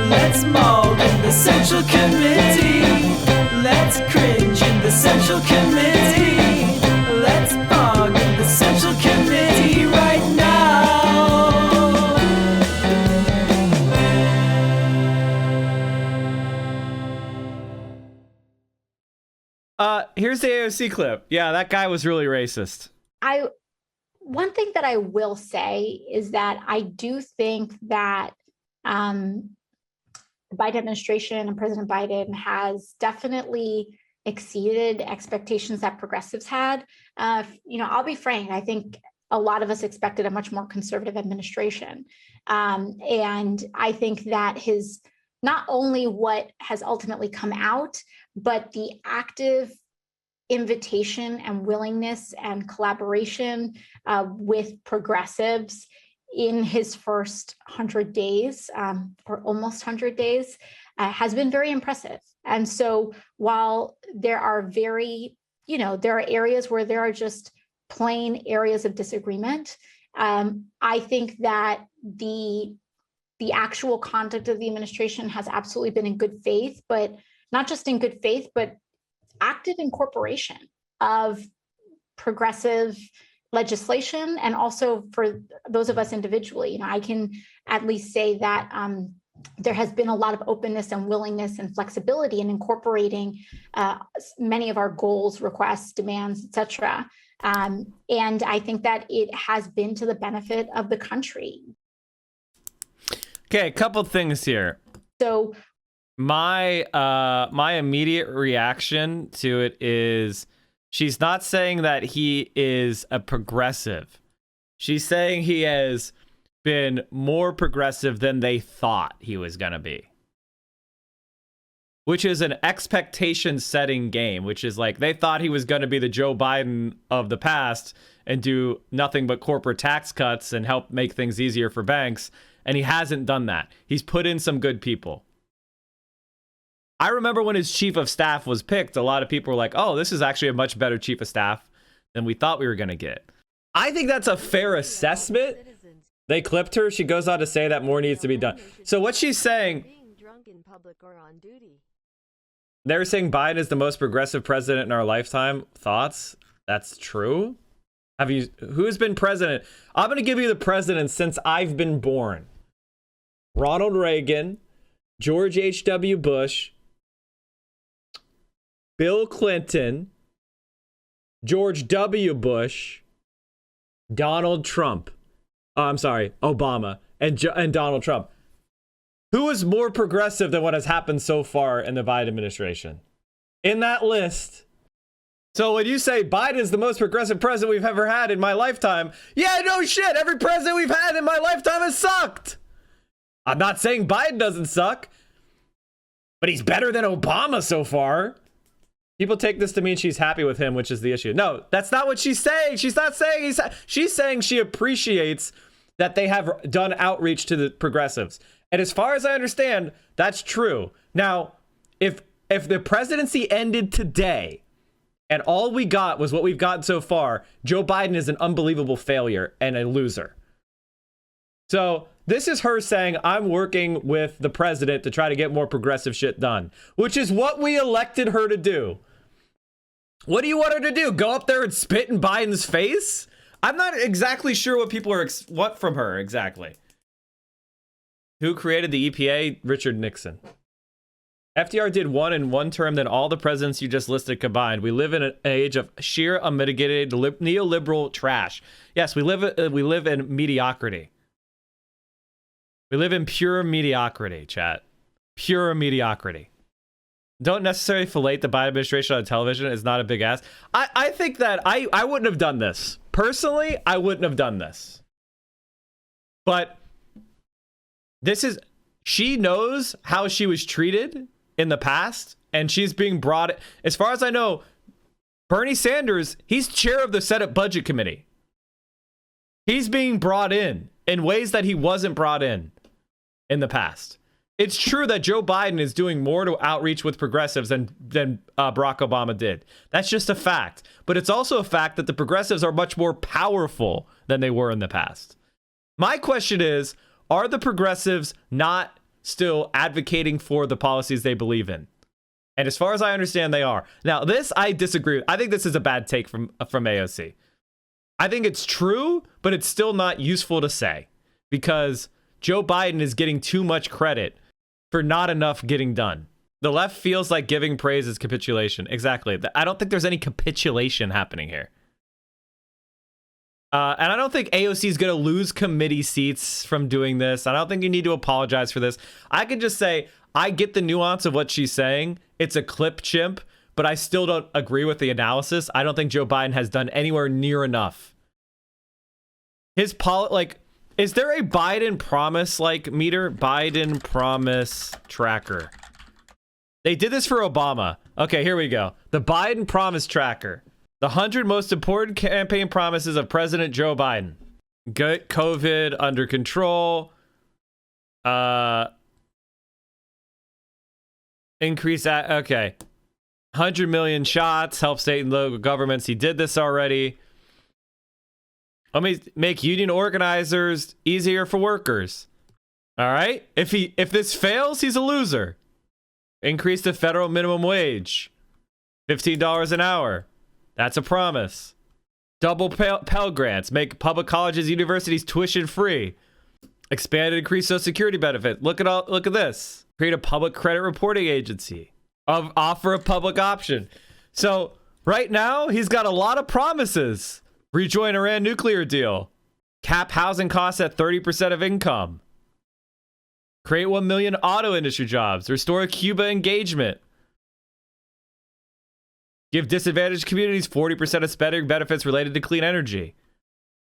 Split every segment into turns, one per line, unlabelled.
Let's maul in the Central Committee. Let's cringe in the Central Committee. Let's bog in the Central Committee right now.
Here's the AOC clip. Yeah, that guy was really racist.
One thing that I will say is that I do think that the Biden administration and President Biden has definitely exceeded expectations that progressives had. I'll be frank, I think a lot of us expected a much more conservative administration. And I think that his, not only what has ultimately come out, but the active invitation and willingness and collaboration with progressives in his first 100 days or almost 100 days has been very impressive. And so while there are there are areas where there are just plain areas of disagreement, I think that the actual conduct of the administration has absolutely been in good faith, but not just in good faith, but active incorporation of progressive legislation, and also for those of us individually. I can at least say that there has been a lot of openness and willingness and flexibility in incorporating many of our goals, requests, demands, etc. And I think that it has been to the benefit of the country.
Okay, a couple things here.
So
my immediate reaction to it is she's not saying that he is a progressive. She's saying he has been more progressive than they thought he was going to be. Which is an expectation setting game, which is like they thought he was going to be the Joe Biden of the past and do nothing but corporate tax cuts and help make things easier for banks. And he hasn't done that. He's put in some good people. I remember when his chief of staff was picked, a lot of people were like, oh, this is actually a much better chief of staff than we thought we were going to get. I think that's a fair assessment. They clipped her. She goes on to say that more needs to be done. So what she's saying, they're saying Biden is the most progressive president in our lifetime. Thoughts? That's true. Who's been president? I'm going to give you the presidents since I've been born. Ronald Reagan, George H.W. Bush, Bill Clinton, George W. Bush, Donald Trump. Oh, I'm sorry, Obama and Donald Trump. Who is more progressive than what has happened so far in the Biden administration? In that list. So when you say Biden is the most progressive president we've ever had in my lifetime, yeah, no shit. Every president we've had in my lifetime has sucked. I'm not saying Biden doesn't suck, but he's better than Obama so far. People take this to mean she's happy with him, which is the issue. No, that's not what she's saying. She's not saying she's saying she appreciates that they have done outreach to the progressives. And as far as I understand, that's true. Now, if the presidency ended today and all we got was what we've gotten so far, Joe Biden is an unbelievable failure and a loser. So this is her saying, I'm working with the president to try to get more progressive shit done, which is what we elected her to do. What do you want her to do? Go up there and spit in Biden's face? I'm not exactly sure what people are what from her exactly. Who created the EPA? Richard Nixon. FDR did one in one term than all the presidents you just listed combined. We live in an age of sheer unmitigated neoliberal trash. Yes, we live in mediocrity. We live in pure mediocrity, chat. Pure mediocrity. Don't necessarily fillet the Biden administration on television. It's not a big ask. I think that I wouldn't have done this. Personally, I wouldn't have done this. But she knows how she was treated in the past, and she's being brought, as far as I know, Bernie Sanders, he's chair of the Senate Budget Committee. He's being brought in ways that he wasn't brought in the past. It's true that Joe Biden is doing more to outreach with progressives than Barack Obama did. That's just a fact. But it's also a fact that the progressives are much more powerful than they were in the past. My question is, are the progressives not still advocating for the policies they believe in. And as far as I understand, they are. Now, this I disagree with. I think this is a bad take from AOC. I think it's true, but it's still not useful to say because Joe Biden is getting too much credit for not enough getting done. The left feels like giving praise is capitulation. Exactly. I don't think there's any capitulation happening here. And I don't think AOC is going to lose committee seats from doing this. I don't think you need to apologize for this. I can just say, I get the nuance of what she's saying. It's a clip chimp, but I still don't agree with the analysis. I don't think Joe Biden has done anywhere near enough. Is there a Biden promise meter? Biden promise tracker. They did this for Obama. Okay, here we go. The Biden promise tracker. The 100 most important campaign promises of President Joe Biden. Get COVID under control. Okay. 100 million shots. Help state and local governments. He did this already. Let me make union organizers easier for workers. All right. If this fails, he's a loser. Increase the federal minimum wage. $15 an hour. That's a promise. Double Pell Grants. Make public colleges, universities tuition free. Expand and increase Social Security benefit. Look at this. Create a public credit reporting agency. Offer a public option. So right now, he's got a lot of promises. Rejoin Iran nuclear deal. Cap housing costs at 30% of income. Create 1 million auto industry jobs. Restore Cuba engagement. Give disadvantaged communities 40% of spending benefits related to clean energy.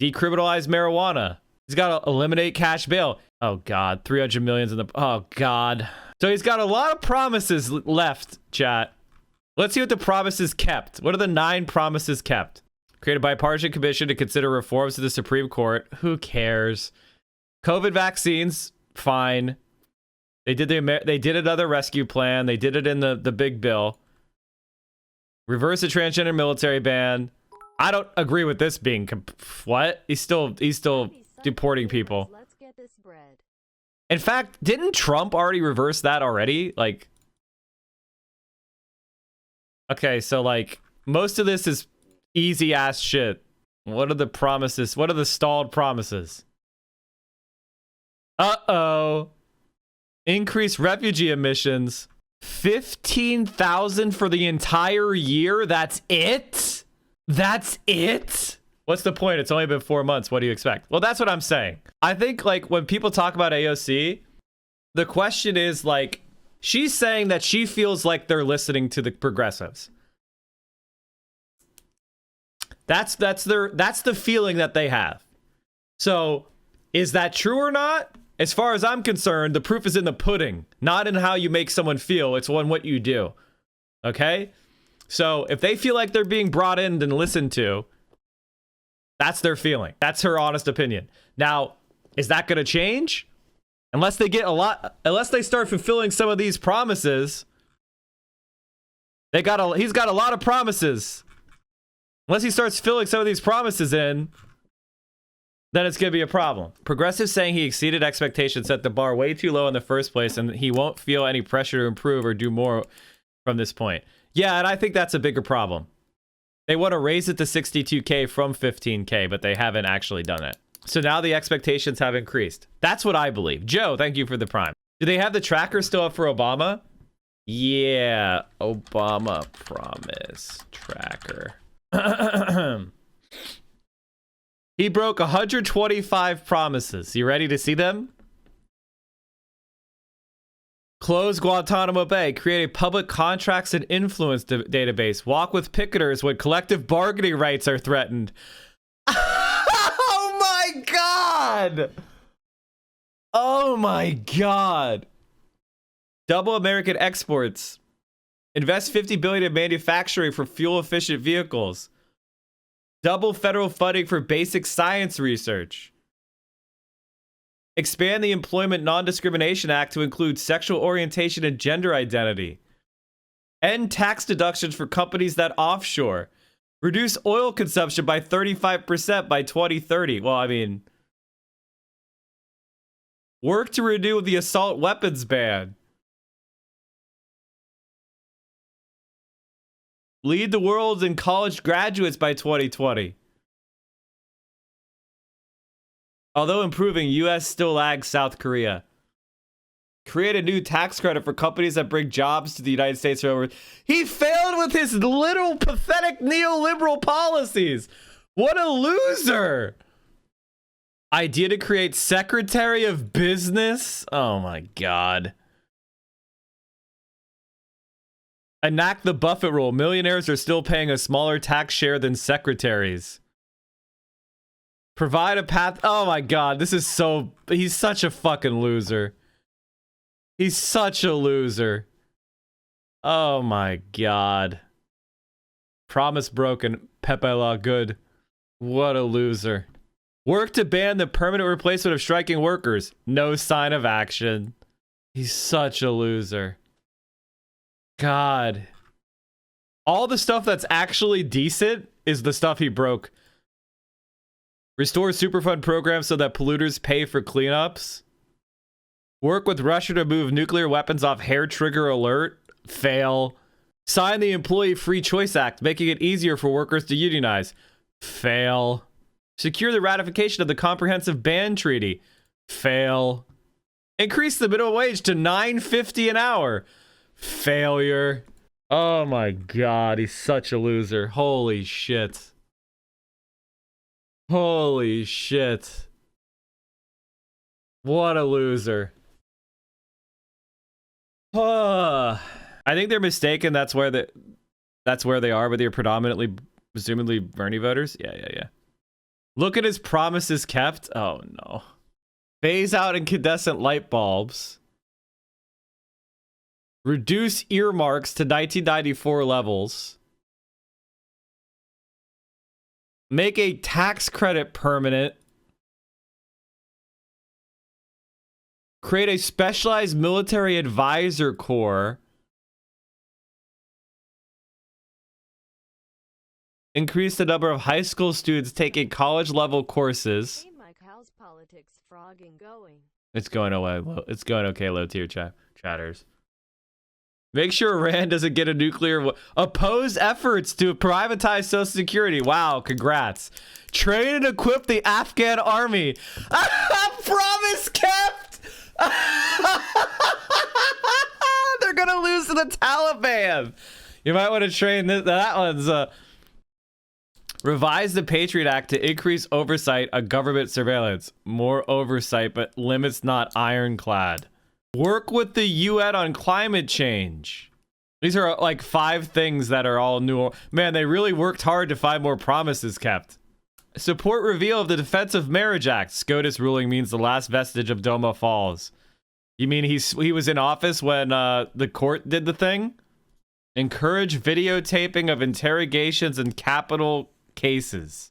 Decriminalize marijuana. He's got to eliminate cash bail. Oh, God. 300 millions in the... Oh, God. So he's got a lot of promises left, chat. Let's see what the promises kept. What are the 9 promises kept? Create a bipartisan commission to consider reforms to the Supreme Court. Who cares? COVID vaccines, fine. They did another rescue plan. They did it in the big bill. Reverse the transgender military ban. I don't agree with this being what? He's still deporting people.
Let's get this bread.
In fact, didn't Trump already reverse that already? Okay, so most of this is easy ass shit. What are the promises? What are the stalled promises? Uh-oh. Increase refugee emissions. 15,000 for the entire year? That's it? That's it? What's the point? It's only been 4 months. What do you expect? Well, that's what I'm saying. I think when people talk about AOC, the question is she's saying that she feels like they're listening to the progressives. That's the feeling that they have. So is that true or not? As far as I'm concerned, the proof is in the pudding, not in how you make someone feel. It's on what you do. Okay? So if they feel like they're being brought in and listened to, that's their feeling. That's her honest opinion. Now, is that going to change? Unless they start fulfilling some of these promises. He's got a lot of promises. Unless he starts filling some of these promises in, then it's going to be a problem. Progressives saying he exceeded expectations, set the bar way too low in the first place, and he won't feel any pressure to improve or do more from this point. Yeah, and I think that's a bigger problem. They want to raise it to 62K from 15K, but they haven't actually done it. So now the expectations have increased. That's what I believe. Joe, thank you for the prime. Do they have the tracker still up for Obama? Yeah, Obama promise tracker. He broke 125 promises. You ready to see them? Close Guantanamo Bay. Create a public contracts and influence database. Walk with picketers when collective bargaining rights are threatened. Oh my God! Oh my God! Double American exports. Invest $50 billion in manufacturing for fuel-efficient vehicles. Double federal funding for basic science research. Expand the Employment Non-Discrimination Act to include sexual orientation and gender identity. End tax deductions for companies that offshore. Reduce oil consumption by 35% by 2030. Well, I mean, Work to renew the assault weapons ban. Lead the world in college graduates by 2020. Although improving, U.S. still lags South Korea. Create a new tax credit for companies that bring jobs to the United States. He failed with his little pathetic neoliberal policies. What a loser. Idea to create Secretary of Business? Oh my God. Enact the Buffett rule. Millionaires are still paying a smaller tax share than secretaries. Provide a path. Oh my God. This is so... He's such a fucking loser. He's such a loser. Oh my God. Promise broken. Pepe La good. What a loser. Work to ban the permanent replacement of striking workers. No sign of action. He's such a loser. God. All the stuff that's actually decent is the stuff he broke. Restore Superfund programs so that polluters pay for cleanups. Work with Russia to move nuclear weapons off hair trigger alert. Fail. Sign the Employee Free Choice Act, making it easier for workers to unionize. Fail. Secure the ratification of the Comprehensive Ban Treaty. Fail. Increase the minimum wage to $9.50 an hour. Failure. Oh my God, he's such a loser. Holy shit. Holy shit. What a loser. I think they're mistaken. That's where they are, but they're predominantly, presumably, Bernie voters. Yeah. Look at his promises kept. Oh no. Phase out incandescent light bulbs. Reduce earmarks to 1994 levels. Make a tax credit permanent. Create a specialized military advisor corps. Increase the number of high school students taking college level courses.
Hey Mike, how's politics frogging going?
It's going away. It's going okay, low tier chatters. Make sure Iran doesn't get a nuclear... Oppose efforts to privatize Social Security. Wow, congrats. Train and equip the Afghan army. Promise kept! They're gonna lose to the Taliban. You might want to train this. That one's... Revise the Patriot Act to increase oversight of government surveillance. More oversight, but limits not ironclad. Work with the UN on climate change. These are like 5 things that are all new. Man, they really worked hard to find more promises kept. Support reveal of the Defense of Marriage Act. SCOTUS ruling means the last vestige of Doma falls. You mean he was in office when the court did the thing? Encourage videotaping of interrogations and capital cases.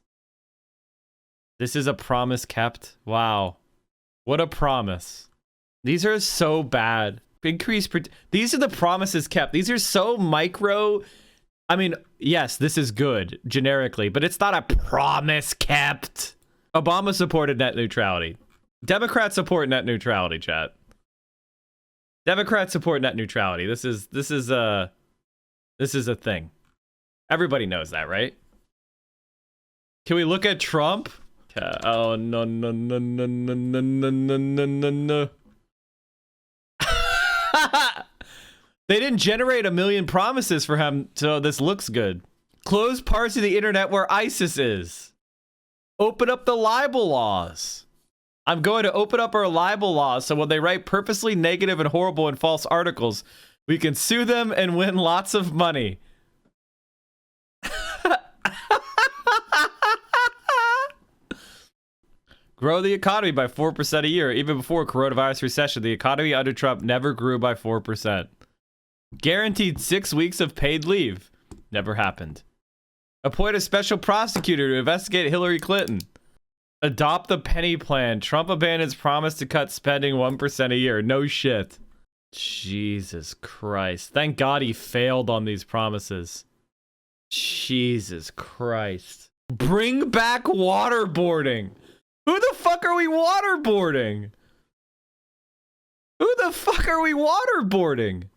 This is a promise kept. Wow. What a promise. These are so bad. These are the promises kept. These are so micro. I mean, yes, this is good generically, but it's not a promise kept. Obama supported net neutrality. Democrats support net neutrality, chat. Democrats support net neutrality. This is a thing. Everybody knows that, right? Can we look at Trump? Oh no. They didn't generate 1 million promises for him, so this looks good. Close parts of the internet where ISIS is. Open up the libel laws. I'm going to open up our libel laws so when they write purposely negative and horrible and false articles, we can sue them and win lots of money. Grow the economy by 4% a year. Even before coronavirus recession, the economy under Trump never grew by 4%. Guaranteed 6 weeks of paid leave. Never happened. Appoint a special prosecutor to investigate Hillary Clinton. Adopt the penny plan. Trump abandons promise to cut spending 1% a year. No shit. Jesus Christ. Thank God he failed on these promises. Jesus Christ. Bring back waterboarding. Who the fuck are we waterboarding? Who the fuck are we waterboarding?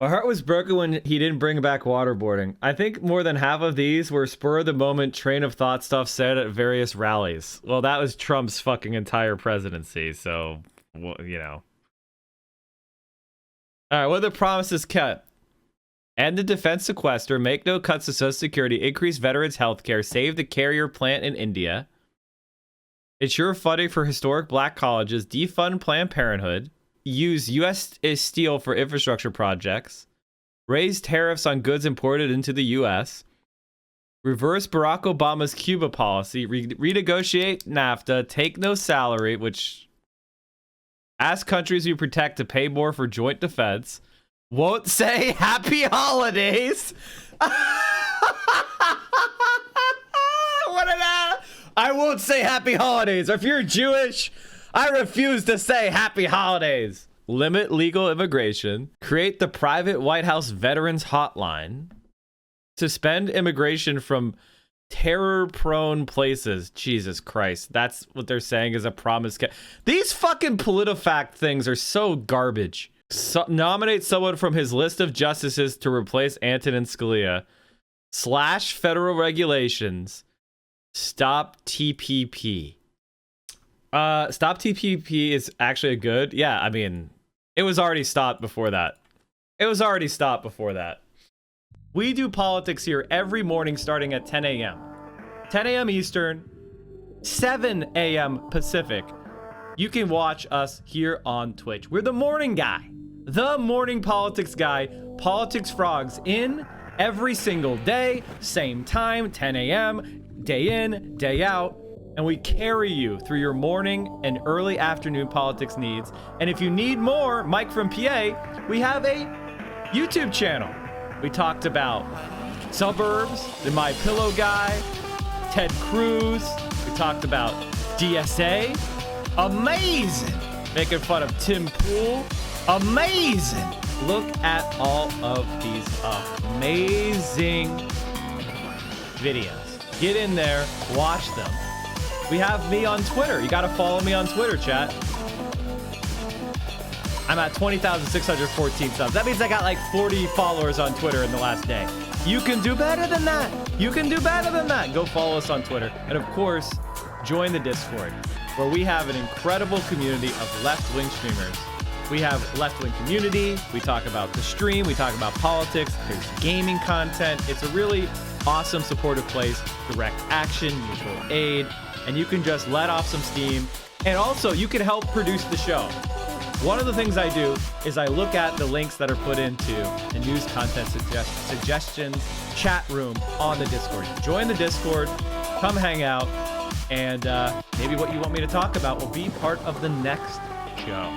My heart was broken when he didn't bring back waterboarding. I think more than half of these were spur of the moment train of thought stuff said at various rallies. Well, that was Trump's fucking entire presidency, so, well, you know. All right, what are the promises kept? End the defense sequester, make no cuts to Social Security, increase veterans' health care, save the carrier plant in India, ensure funding for historic black colleges, defund Planned Parenthood, use U.S. steel for infrastructure projects, raise tariffs on goods imported into the U.S., reverse Barack Obama's Cuba policy, renegotiate NAFTA, take no salary, which ask countries we protect to pay more for joint defense, won't say happy holidays. I won't say happy holidays. If you're Jewish, I refuse to say happy holidays. Limit legal immigration. Create the private White House Veterans Hotline. Suspend immigration from terror-prone places. Jesus Christ. That's what they're saying is a promise. These fucking PolitiFact things are so garbage. Nominate someone from his list of justices to replace Antonin Scalia. Slash federal regulations. Stop TPP. Stop TPP is actually a good. Yeah, I mean, it was already stopped before that. We do politics here every morning starting at 10 a.m. 10 a.m. Eastern, 7 a.m. Pacific. You can watch us here on Twitch. We're the morning guy. The morning politics guy. Politics Frogs in every single day. Same time, 10 a.m. Day in, day out. And we carry you through your morning and early afternoon politics needs. And if you need more, Mike from PA, we have a YouTube channel. We talked about suburbs, the My Pillow guy, Ted Cruz. We talked about DSA. Amazing. Making fun of Tim Pool. Amazing. Look at all of these amazing videos. Get in there, watch them. We have me on Twitter. You gotta follow me on Twitter, chat. I'm at 20,614 subs. That means I got like 40 followers on Twitter in the last day. You can do better than that. Go follow us on Twitter. And of course, join the Discord, where we have an incredible community of left-wing streamers. We have left-wing community. We talk about the stream. We talk about politics. There's gaming content. It's a really awesome, supportive place. Direct action, mutual aid. And you can just let off some steam. And also, you can help produce the show. One of the things I do is I look at the links that are put into the news content suggestions chat room on the Discord. Join the Discord, come hang out, and maybe what you want me to talk about will be part of the next show.